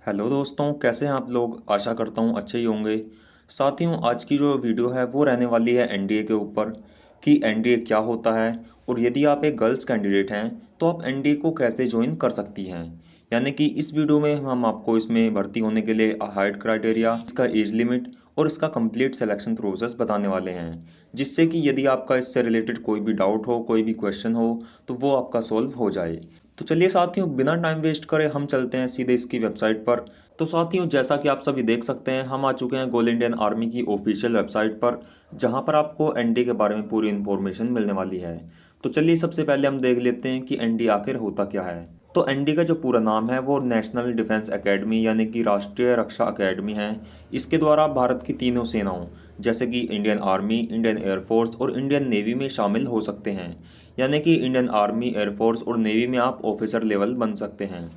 Hello दोस्तों, कैसे हैं आप लोग। आशा करता हूँ अच्छे ही होंगे। साथियों, आज की जो वीडियो है वो रहने वाली है एनडीए के ऊपर कि एनडीए क्या होता है और यदि आप एक गर्ल्स कैंडिडेट हैं तो आप एनडीए को कैसे ज्वाइन कर सकती हैं। यानी कि इस वीडियो में हम आपको इसमें भर्ती होने के लिए हाइट क्राइटेरिया, इसका एज लिमिट और इसका कंप्लीट सिलेक्शन प्रोसेस बताने वाले हैं, जिससे कि यदि आपका इससे रिलेटेड कोई भी डाउट हो, कोई भी क्वेश्चन हो तो वो आपका सॉल्व हो जाए। तो चलिए साथियों, बिना टाइम वेस्ट करे हम चलते हैं सीधे इसकी वेबसाइट पर। तो साथियों, जैसा कि आप सभी देख सकते हैं, हम आ चुके हैं गोल इंडियन आर्मी की ऑफिशियल वेबसाइट पर, जहां पर आपको एनडीए के बारे में पूरी इन्फॉर्मेशन मिलने वाली है। तो चलिए सबसे पहले हम देख लेते हैं कि एनडीए आखिर होता क्या है। तो एनडीए का जो पूरा नाम है वो नेशनल डिफेंस एकेडमी यानी कि राष्ट्रीय रक्षा अकेडमी है। इसके द्वारा आप भारत की तीनों सेनाओं जैसे कि इंडियन आर्मी, इंडियन एयरफोर्स और इंडियन नेवी में शामिल हो सकते हैं। यानी कि इंडियन आर्मी, एयरफोर्स और नेवी में आप ऑफिसर लेवल बन सकते हैं।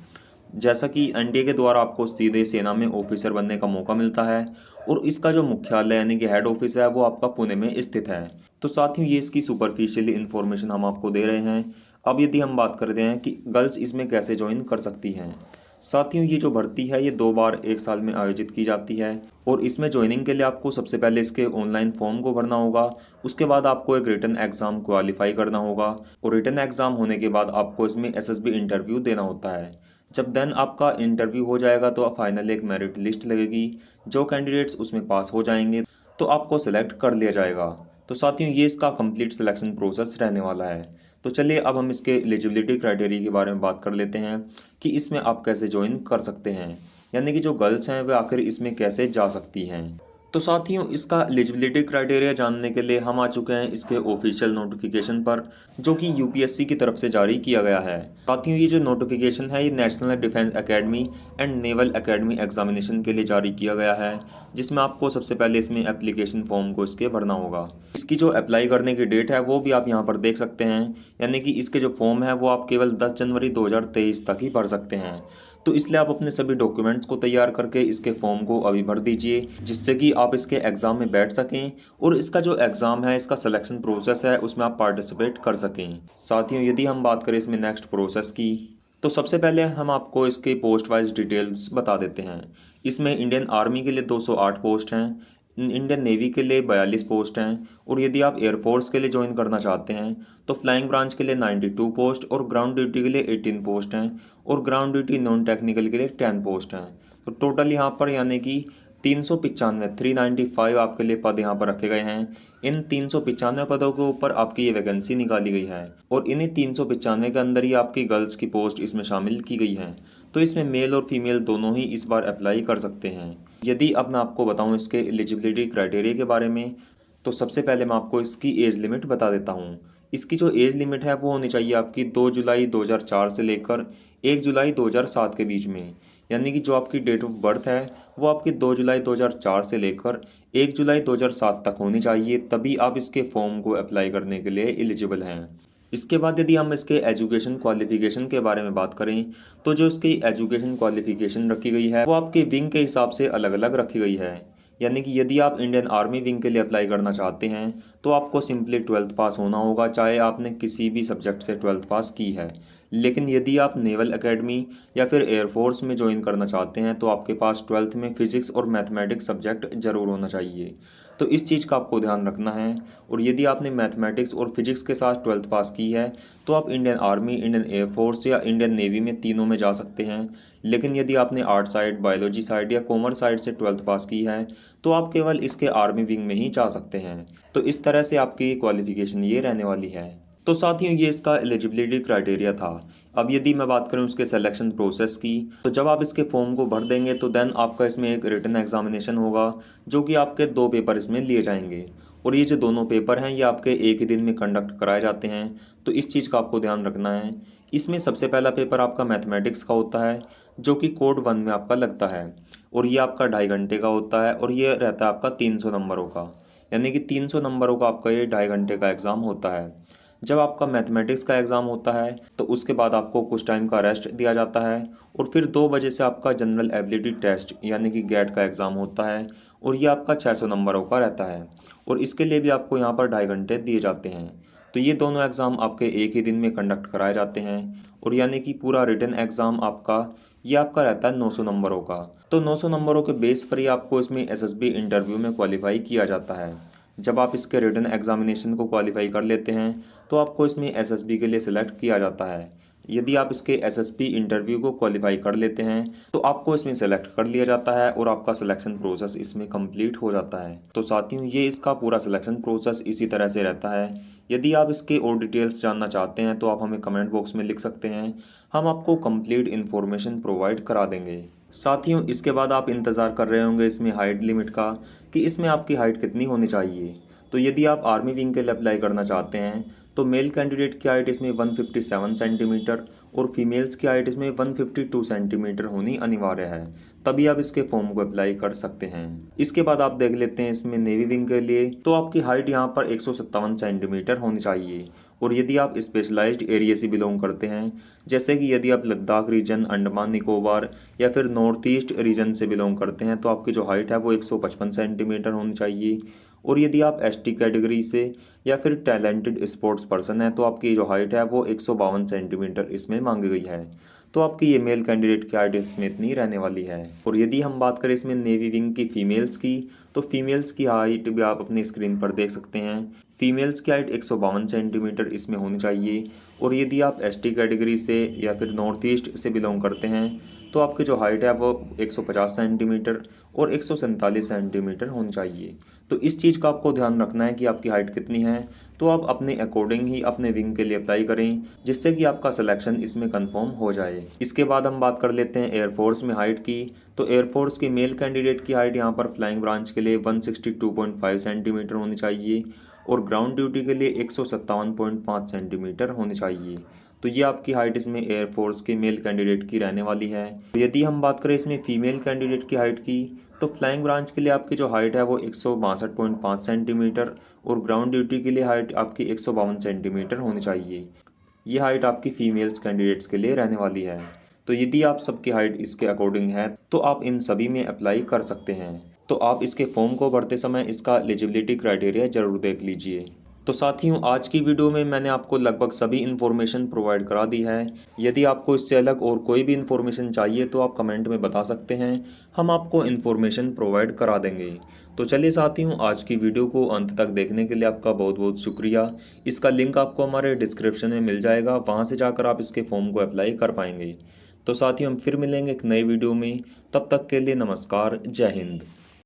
जैसा कि एनडीए के द्वारा आपको सीधे सेना में ऑफिसर बनने का मौका मिलता है और इसका जो मुख्यालय यानी कि हेड ऑफिस है वो आपका पुणे में स्थित है। तो साथियों, ये इसकी सुपरफिशियली इन्फॉर्मेशन हम आपको दे रहे हैं। अब यदि हम बात करते हैं कि गर्ल्स इसमें कैसे ज्वाइन कर सकती हैं। साथियों, ये जो भर्ती है ये 2 बार एक साल में आयोजित की जाती है और इसमें ज्वाइनिंग के लिए आपको सबसे पहले इसके ऑनलाइन फॉर्म को भरना होगा। उसके बाद आपको एक रिटन एग्जाम क्वालिफाई करना होगा और रिटन एग्जाम होने के बाद आपको इसमें एसएसबी इंटरव्यू देना होता है। जब देन आपका इंटरव्यू हो जाएगा तो फाइनल एक मेरिट लिस्ट लगेगी। जो कैंडिडेट्स उसमें पास हो जाएंगे तो आपको सेलेक्ट कर लिया जाएगा। तो साथियों, ये इसका कंप्लीट सिलेक्शन प्रोसेस रहने वाला है। तो चलिए अब हम इसके एलिजिबिलिटी क्राइटेरिया के बारे में बात कर लेते हैं कि इसमें आप कैसे ज्वाइन कर सकते हैं, यानी कि जो गर्ल्स हैं वे आखिर इसमें कैसे जा सकती हैं। तो साथियों, इसका एलिजिबिलिटी क्राइटेरिया जानने के लिए हम आ चुके हैं इसके ऑफिशियल नोटिफिकेशन पर, जो कि यूपीएससी की तरफ से जारी किया गया है। साथियों, ये जो नोटिफिकेशन है ये national defence academy and naval academy examination के लिए जारी किया गया है, जिसमें आपको सबसे पहले इसमें एप्लीकेशन फॉर्म को इसके भरना होगा। इसकी जो अप्लाई करने की डेट है वो भी आप यहाँ पर देख सकते हैं, यानी कि इसके जो फॉर्म है वो आप केवल 10 जनवरी 2023 तक ही भर सकते हैं। तो इसलिए आप अपने सभी डॉक्यूमेंट्स को तैयार करके इसके फॉर्म को अभी भर दीजिए, जिससे कि आप इसके एग्ज़ाम में बैठ सकें और इसका जो एग्ज़ाम है, इसका सिलेक्शन प्रोसेस है, उसमें आप पार्टिसिपेट कर सकें। साथियों, यदि हम बात करें इसमें नेक्स्ट प्रोसेस की, तो सबसे पहले हम आपको इसके पोस्ट वाइज डिटेल्स बता देते हैं। इसमें इंडियन आर्मी के लिए 208 पोस्ट हैं, इंडियन नेवी के लिए 42 पोस्ट हैं और यदि आप एयरफोर्स के लिए ज्वाइन करना चाहते हैं तो फ्लाइंग ब्रांच के लिए 92 पोस्ट और ग्राउंड ड्यूटी के लिए 18 पोस्ट हैं और ग्राउंड ड्यूटी नॉन टेक्निकल के लिए 10 पोस्ट हैं। तो टोटल यहाँ पर यानी कि 395 आपके लिए पद यहाँ पर रखे गए हैं। इन 395 पदों के ऊपर आपकी ये वैकेंसी निकाली गई है और इन्हीं 395 के अंदर ही आपकी गर्ल्स की पोस्ट इसमें शामिल की गई हैं। तो इसमें मेल और फीमेल दोनों ही इस बार अप्लाई कर सकते हैं। यदि अब मैं आपको बताऊं इसके एलिजिबिलिटी क्राइटेरिया के बारे में, तो सबसे पहले मैं आपको इसकी एज लिमिट बता देता हूं। इसकी जो एज लिमिट है वो होनी चाहिए आपकी 2 जुलाई 2004 से लेकर 1 जुलाई 2007 के बीच में। यानी कि जो आपकी डेट ऑफ बर्थ है वो आपकी 2 जुलाई 2004 से लेकर 1 जुलाई 2007 तक होनी चाहिए, तभी आप इसके फॉर्म को अप्लाई करने के लिए एलिजिबल हैं। इसके बाद यदि हम इसके एजुकेशन क्वालिफिकेशन के बारे में बात करें, तो जो इसकी एजुकेशन क्वालिफिकेशन रखी गई है वो आपके विंग के हिसाब से अलग अलग रखी गई है। यानी कि यदि आप इंडियन आर्मी विंग के लिए अप्लाई करना चाहते हैं तो आपको सिंपली 12th पास होना होगा, चाहे आपने किसी भी सब्जेक्ट से 12th पास की है। लेकिन यदि आप नेवल एकेडमी या फिर एयरफोर्स में ज्वाइन करना चाहते हैं तो आपके पास 12th में फिजिक्स और मैथमेटिक्स सब्जेक्ट जरूर होना चाहिए। तो इस चीज़ का आपको ध्यान रखना है। और यदि आपने मैथमेटिक्स और फिजिक्स के साथ 12th पास की है तो आप इंडियन आर्मी, इंडियन एयरफोर्स या इंडियन नेवी में तीनों में जा सकते हैं। लेकिन यदि आपने आर्ट साइड, बायोलॉजी साइड या कॉमर्स साइड से 12th पास की है तो आप केवल इसके आर्मी विंग में ही जा सकते हैं। तो इस तरह से आपकी क्वालिफिकेशन ये रहने वाली है। तो साथियों, ये इसका एलिजिबिलिटी क्राइटेरिया था। अब यदि मैं बात करूं उसके सिलेक्शन प्रोसेस की, तो जब आप इसके फॉर्म को भर देंगे तो देन आपका इसमें एक रिटन एग्जामिनेशन होगा, जो कि आपके 2 पेपर इसमें लिए जाएंगे। और ये जो दोनों पेपर हैं ये आपके एक ही दिन में कंडक्ट कराए जाते हैं। तो इस चीज़ का आपको ध्यान रखना है। इसमें सबसे पहला पेपर आपका मैथमेटिक्स का होता है, जो कि कोड 1 में आपका लगता है और ये आपका 2.5 घंटे का होता है और ये रहता है आपका 300 नंबरों का। यानी कि 300 नंबरों का आपका ये 2.5 घंटे का एग्ज़ाम होता है। जब आपका मैथमेटिक्स का एग्ज़ाम होता है तो उसके बाद आपको कुछ टाइम का रेस्ट दिया जाता है और फिर 2 बजे से आपका जनरल एबिलिटी टेस्ट यानी कि गेट का एग्ज़ाम होता है और ये आपका 600 नंबरों का रहता है और इसके लिए भी आपको यहाँ पर 2.5 घंटे दिए जाते हैं। तो ये दोनों एग्ज़ाम आपके एक ही दिन में कंडक्ट कराए जाते हैं और यानी कि पूरा रिटन एग्ज़ाम आपका ये आपका रहता है 900 नंबरों का। तो 900 नंबरों के बेस पर ही आपको इसमें एसएसबी इंटरव्यू में क्वालिफाई किया जाता है। जब आप इसके रिटन एग्जामिनेशन को क्वालिफाई कर लेते हैं तो आपको इसमें एसएसबी के लिए सिलेक्ट किया जाता है। यदि आप इसके एसएसबी इंटरव्यू को क्वालिफाई कर लेते हैं तो आपको इसमें सेलेक्ट कर लिया जाता है और आपका सिलेक्शन प्रोसेस इसमें कंप्लीट हो जाता है। तो साथियों, ये इसका पूरा सिलेक्शन प्रोसेस इसी तरह से रहता है। यदि आप इसके और डिटेल्स जानना चाहते हैं तो आप हमें कमेंट बॉक्स में लिख सकते हैं, हम आपको कंप्लीट इन्फॉर्मेशन प्रोवाइड करा देंगे। साथियों, इसके बाद आप इंतज़ार कर रहे होंगे इसमें हाइट लिमिट का कि इसमें आपकी हाइट कितनी होनी चाहिए। तो यदि आप आर्मी विंग के लिए अप्लाई करना चाहते हैं तो मेल कैंडिडेट की हाइट इसमें 157 सेंटीमीटर और फीमेल्स की हाइट इसमें 152 सेंटीमीटर होनी अनिवार्य है, तभी आप इसके फॉर्म को अप्लाई कर सकते हैं। इसके बाद आप देख लेते हैं इसमें नेवी विंग के लिए, तो आपकी हाइट यहाँ पर 157 सेंटीमीटर होनी चाहिए। और यदि आप स्पेशलाइज्ड एरिया से बिलोंग करते हैं, जैसे कि यदि आप लद्दाख रीजन, अंडमान निकोबार या फिर नॉर्थ ईस्ट रीजन से बिलोंग करते हैं तो आपकी जो हाइट है वो 155 सेंटीमीटर होनी चाहिए। और यदि आप एसटी कैटेगरी से या फिर टैलेंटेड स्पोर्ट्स पर्सन है तो आपकी जो हाइट है वो 152 सेंटीमीटर इसमें मांगी गई है। तो आपकी ये मेल कैंडिडेट की हाइट इसमें इतनी रहने वाली है। और यदि हम बात करें इसमें नेवी विंग की फीमेल्स की, तो फीमेल्स की हाइट भी आप अपनी स्क्रीन पर देख सकते हैं। फीमेल्स की हाइट 152 सेंटीमीटर इसमें होनी चाहिए। और यदि आप एसटी कैटेगरी से या फिर नॉर्थ ईस्ट से बिलोंग करते हैं तो आपकी जो हाइट है वो 150 सेंटीमीटर और 147 सेंटीमीटर होनी चाहिए। तो इस चीज़ का आपको ध्यान रखना है कि आपकी हाइट कितनी है, तो आप अपने अकॉर्डिंग ही अपने विंग के लिए अप्लाई करें, जिससे कि आपका सिलेक्शन इसमें कंफर्म हो जाए। इसके बाद हम बात कर लेते हैं एयरफोर्स में हाइट की। तो एयरफोर्स की मेल कैंडिडेट की हाइट यहाँ पर फ्लाइंग ब्रांच के लिए 162.5 सेंटीमीटर होनी चाहिए और ग्राउंड ड्यूटी के लिए 157.5 सेंटीमीटर होनी चाहिए। तो ये आपकी हाइट इसमें एयरफोर्स के मेल कैंडिडेट की रहने वाली है। यदि हम बात करें इसमें फीमेल कैंडिडेट की हाइट की, तो फ्लाइंग ब्रांच के लिए आपकी जो हाइट है वो 162.5 सेंटीमीटर और ग्राउंड ड्यूटी के लिए हाइट आपकी 152 सेंटीमीटर होनी चाहिए। ये हाइट आपकी फीमेल्स कैंडिडेट्स के लिए रहने वाली है। तो यदि आप सबकी हाइट इसके अकॉर्डिंग है तो आप इन सभी में अप्लाई कर सकते हैं। तो आप इसके फॉर्म को भरते समय इसका एलिजिबिलिटी क्राइटेरिया ज़रूर देख लीजिए। तो साथियों, आज की वीडियो में मैंने आपको लगभग सभी इन्फॉर्मेशन प्रोवाइड करा दी है। यदि आपको इससे अलग और कोई भी इन्फॉर्मेशन चाहिए तो आप कमेंट में बता सकते हैं, हम आपको इन्फॉर्मेशन प्रोवाइड करा देंगे। तो चलिए साथियों, आज की वीडियो को अंत तक देखने के लिए आपका बहुत बहुत शुक्रिया। इसका लिंक आपको हमारे डिस्क्रिप्शन में मिल जाएगा, वहाँ से जाकर आप इसके फॉर्म को अप्लाई कर पाएंगे। तो साथियों, हम फिर मिलेंगे एक नई वीडियो में, तब तक के लिए नमस्कार, जय हिंद।